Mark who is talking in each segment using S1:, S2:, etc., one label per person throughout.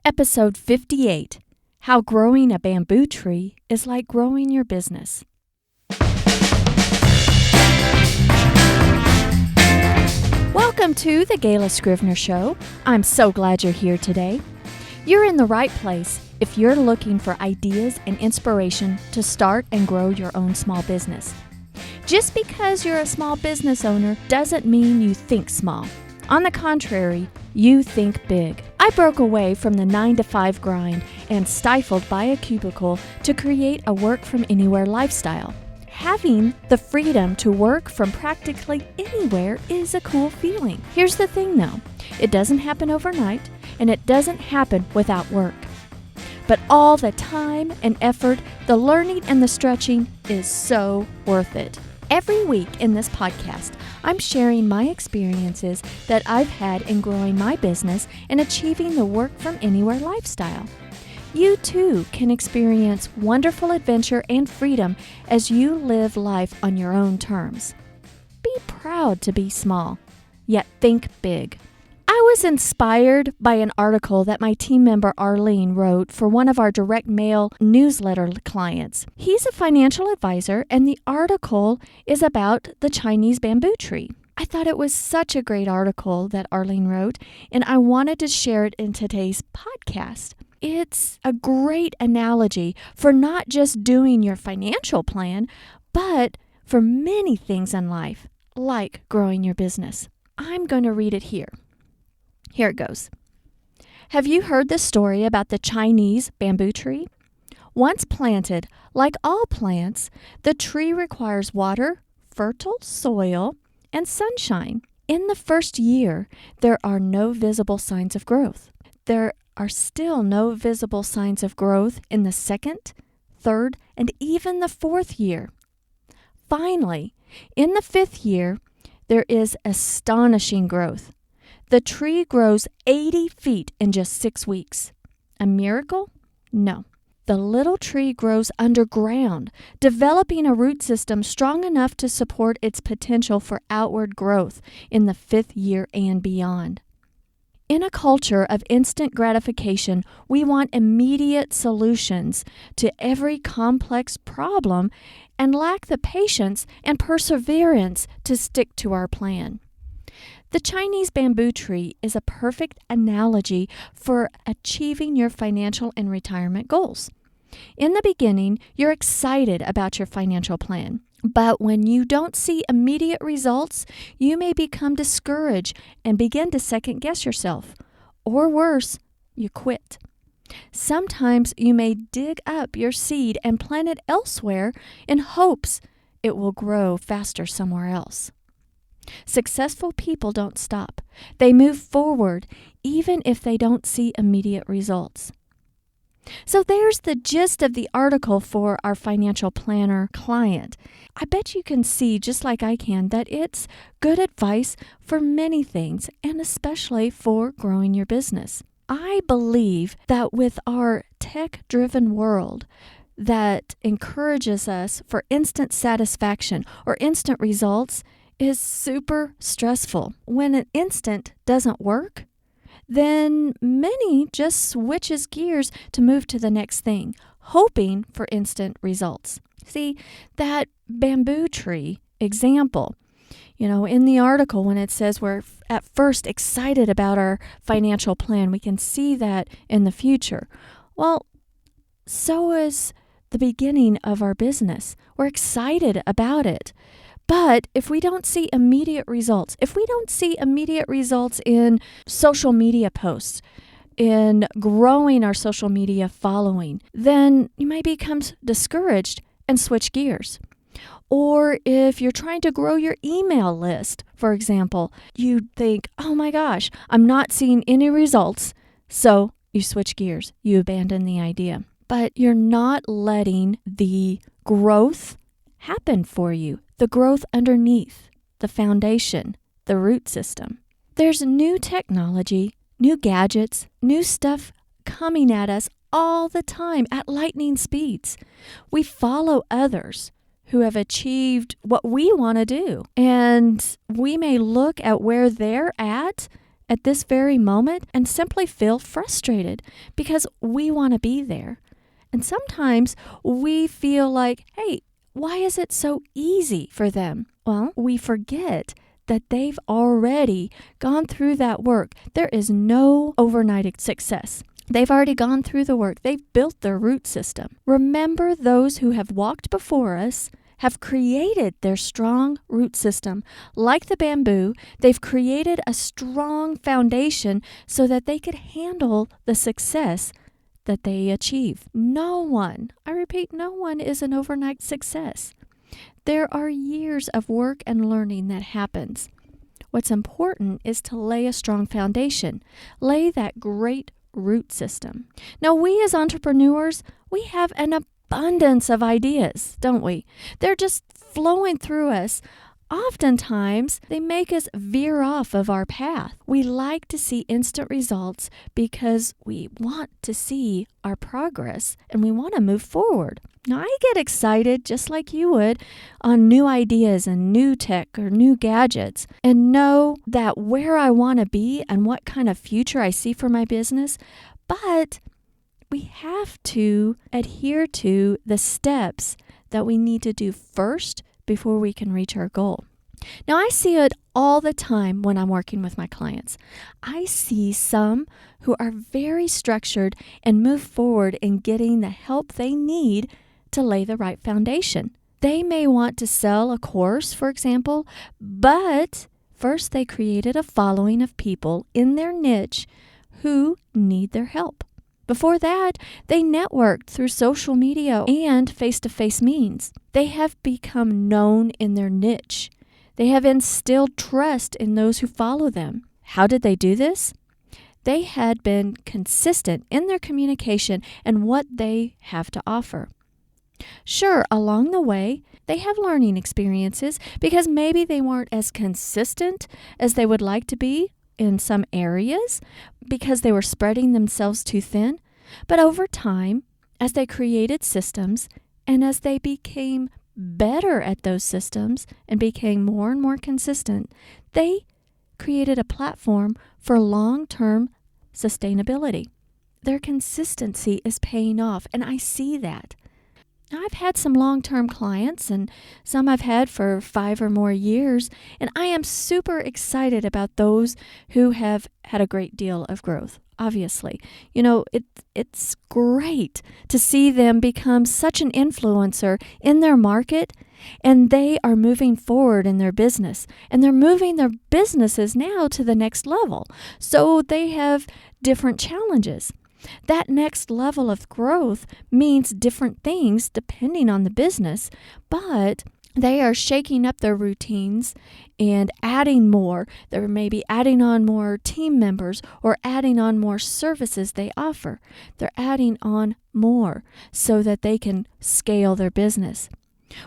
S1: Episode 58, How Growing a Bamboo Tree is Like Growing Your Business. Welcome to the Gayla Scrivener Show. I'm so glad you're here today. You're in the right place if you're looking for ideas and inspiration to start and grow your own small business. Just because you're a small business owner doesn't mean you think small. On the contrary, you think big. I broke away from the 9-to-5 grind and stifled by a cubicle to create a work-from-anywhere lifestyle. Having the freedom to work from practically anywhere is a cool feeling. Here's the thing though, it doesn't happen overnight and it doesn't happen without work. But all the time and effort, the learning and the stretching is so worth it. Every week in this podcast, I'm sharing my experiences that I've had in growing my business and achieving the work-from-anywhere lifestyle. You too can experience wonderful adventure and freedom as you live life on your own terms. Be proud to be small, yet think big. I was inspired by an article that my team member Arlene wrote for one of our direct mail newsletter clients. He's a financial advisor, and the article is about the Chinese bamboo tree. I thought it was such a great article that Arlene wrote, and I wanted to share it in today's podcast. It's a great analogy for not just doing your financial plan, but for many things in life, like growing your business. I'm going to read it here. Here it goes. Have you heard the story about the Chinese bamboo tree? Once planted, like all plants, the tree requires water, fertile soil, and sunshine. In the first year, there are no visible signs of growth. There are still no visible signs of growth in the second, third, and even the fourth year. Finally, in the fifth year, there is astonishing growth. The tree grows 80 feet in just 6 weeks. A miracle? No. The little tree grows underground, developing a root system strong enough to support its potential for outward growth in the fifth year and beyond. In a culture of instant gratification, we want immediate solutions to every complex problem and lack the patience and perseverance to stick to our plan. The Chinese bamboo tree is a perfect analogy for achieving your financial and retirement goals. In the beginning, you're excited about your financial plan, but when you don't see immediate results, you may become discouraged and begin to second-guess yourself. Or worse, you quit. Sometimes you may dig up your seed and plant it elsewhere in hopes it will grow faster somewhere else. Successful people don't stop. They move forward even if they don't see immediate results. So there's the gist of the article for our financial planner client. I bet you can see, just like I can, that it's good advice for many things, and especially for growing your business. I believe that with our tech-driven world that encourages us for instant satisfaction or instant results, is super stressful. When an instant doesn't work, then many just switches gears to move to the next thing, hoping for instant results. See, that bamboo tree example, in the article when it says we're at first excited about our financial plan, we can see that in the future. Well, so is the beginning of our business. We're excited about it. But if we don't see immediate results, in social media posts, in growing our social media following, then you may become discouraged and switch gears. Or if you're trying to grow your email list, for example, you think, oh my gosh, I'm not seeing any results. So you switch gears, you abandon the idea. But you're not letting the growth happen for you. The growth underneath, the foundation, the root system. There's new technology, new gadgets, new stuff coming at us all the time at lightning speeds. We follow others who have achieved what we want to do, and we may look at where they're at at this very moment and simply feel frustrated because we want to be there. And sometimes we feel like, hey, why is it so easy for them? Well, we forget that they've already gone through that work. There is no overnight success. They've already gone through the work. They've built their root system. Remember, those who have walked before us have created their strong root system. Like the bamboo, they've created a strong foundation so that they could handle the success that they achieve. No one, I repeat, no one is an overnight success. There are years of work and learning that happens. What's important is to lay a strong foundation, lay that great root system. Now, we as entrepreneurs, we have an abundance of ideas, don't we? They're just flowing through us. Oftentimes, they make us veer off of our path. We like to see instant results because we want to see our progress and we want to move forward. Now, I get excited, just like you would, on new ideas and new tech or new gadgets, and know that where I want to be and what kind of future I see for my business. But we have to adhere to the steps that we need to do first before we can reach our goal. Now, I see it all the time when I'm working with my clients. I see some who are very structured and move forward in getting the help they need to lay the right foundation. They may want to sell a course, for example, but first they created a following of people in their niche who need their help. Before that, they networked through social media and face-to-face means. They have become known in their niche. They have instilled trust in those who follow them. How did they do this? They had been consistent in their communication and what they have to offer. Sure, along the way, they have learning experiences because maybe they weren't as consistent as they would like to be in some areas because they were spreading themselves too thin. But over time, as they created systems and as they became better at those systems and became more and more consistent, they created a platform for long-term sustainability. Their consistency is paying off, and I see that. Now, I've had some long-term clients, and some I've had for 5 or more years, and I am super excited about those who have had a great deal of growth. Obviously, it's great to see them become such an influencer in their market, and they are moving forward in their business, and they're moving their businesses now to the next level. So they have different challenges. That next level of growth means different things depending on the business, but they are shaking up their routines and adding more. They're maybe adding on more team members or adding on more services they offer. They're adding on more so that they can scale their business.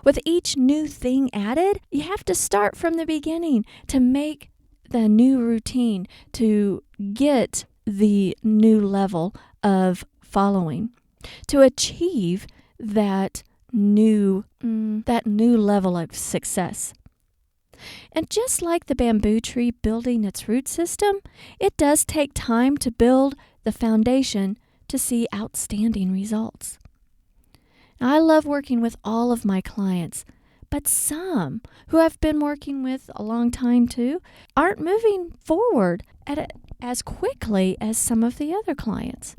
S1: With each new thing added, you have to start from the beginning to make the new routine, to get the new level of following, to achieve that new level of success. And just like the bamboo tree building its root system, it does take time to build the foundation to see outstanding results. Now, I love working with all of my clients, but some who I've been working with a long time too aren't moving forward as quickly as some of the other clients.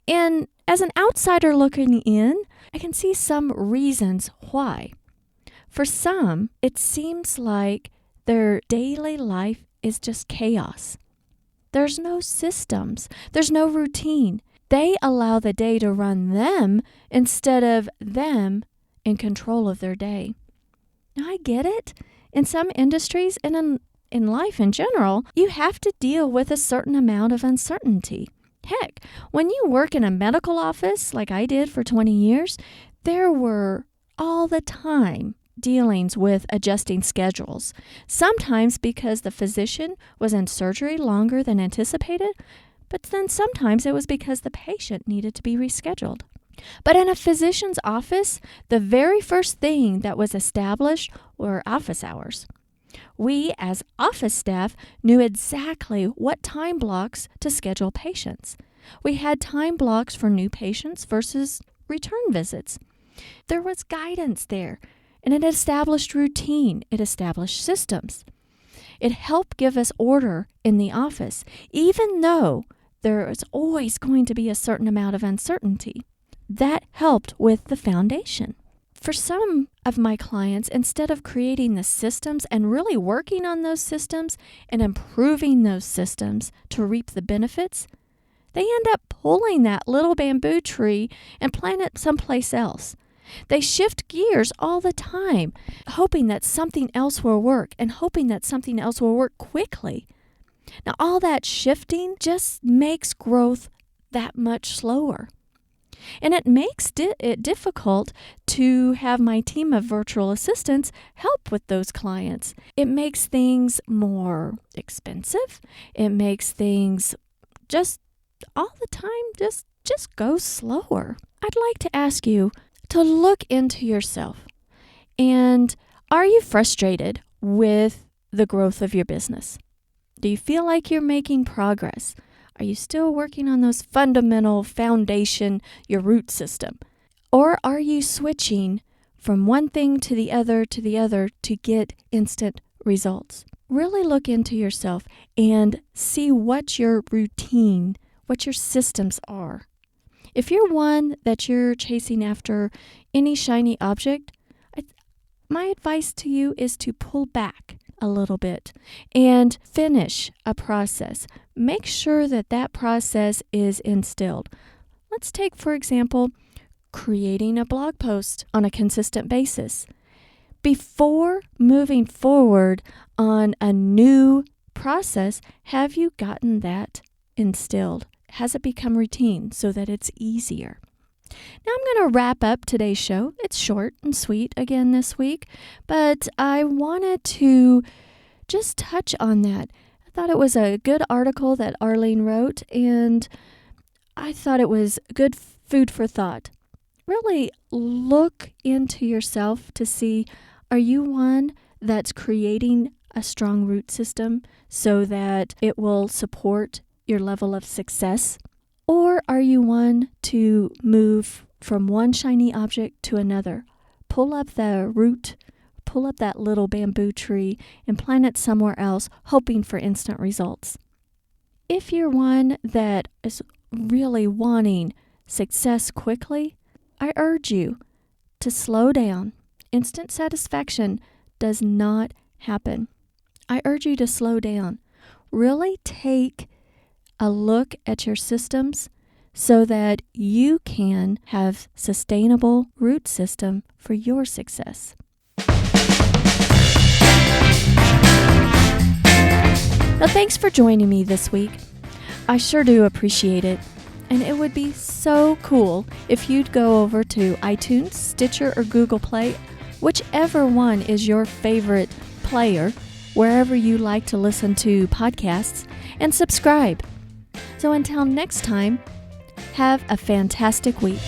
S1: And as an outsider looking in, I can see some reasons why. For some, it seems like their daily life is just chaos. There's no systems. There's no routine. They allow the day to run them instead of them in control of their day. Now, I get it. In some industries and in life in general, you have to deal with a certain amount of uncertainty. Heck, when you work in a medical office like I did for 20 years, there were all the time dealings with adjusting schedules. Sometimes because the physician was in surgery longer than anticipated, but then sometimes it was because the patient needed to be rescheduled. But in a physician's office, the very first thing that was established were office hours. We, as office staff, knew exactly what time blocks to schedule patients. We had time blocks for new patients versus return visits. There was guidance there, and it established routine. It established systems. It helped give us order in the office, even though there is always going to be a certain amount of uncertainty. That helped with the foundation. For some of my clients, instead of creating the systems and really working on those systems and improving those systems to reap the benefits, they end up pulling that little bamboo tree and plant it someplace else. They shift gears all the time, hoping that something else will work and hoping that something else will work quickly. Now, all that shifting just makes growth that much slower. And it makes it difficult to have my team of virtual assistants help with those clients. It makes things more expensive. It makes things just all the time just go slower. I'd like to ask you to look into yourself. And are you frustrated with the growth of your business? Do you feel like you're making progress? Are you still working on those fundamental foundation, your root system? Or are you switching from one thing to the other to get instant results? Really look into yourself and see what your routine, what your systems are. If you're one that you're chasing after any shiny object, my advice to you is to pull back a little bit and finish a process. Make sure that that process is instilled. Let's take, for example, creating a blog post on a consistent basis. Before moving forward on a new process, have you gotten that instilled? Has it become routine so that it's easier? Now I'm going to wrap up today's show. It's short and sweet again this week, but I wanted to just touch on that. I thought it was a good article that Arlene wrote, and I thought it was good food for thought. Really look into yourself to see, are you one that's creating a strong root system so that it will support your level of success? Or are you one to move from one shiny object to another? Pull up the root, pull up that little bamboo tree and plant it somewhere else, hoping for instant results. If you're one that is really wanting success quickly, I urge you to slow down. Instant satisfaction does not happen. I urge you to slow down. Really take a look at your systems so that you can have sustainable root system for your success. Now, thanks for joining me this week. I sure do appreciate it. And it would be so cool if you'd go over to iTunes, Stitcher, or Google Play, whichever one is your favorite player, wherever you like to listen to podcasts, and subscribe. So until next time, have a fantastic week.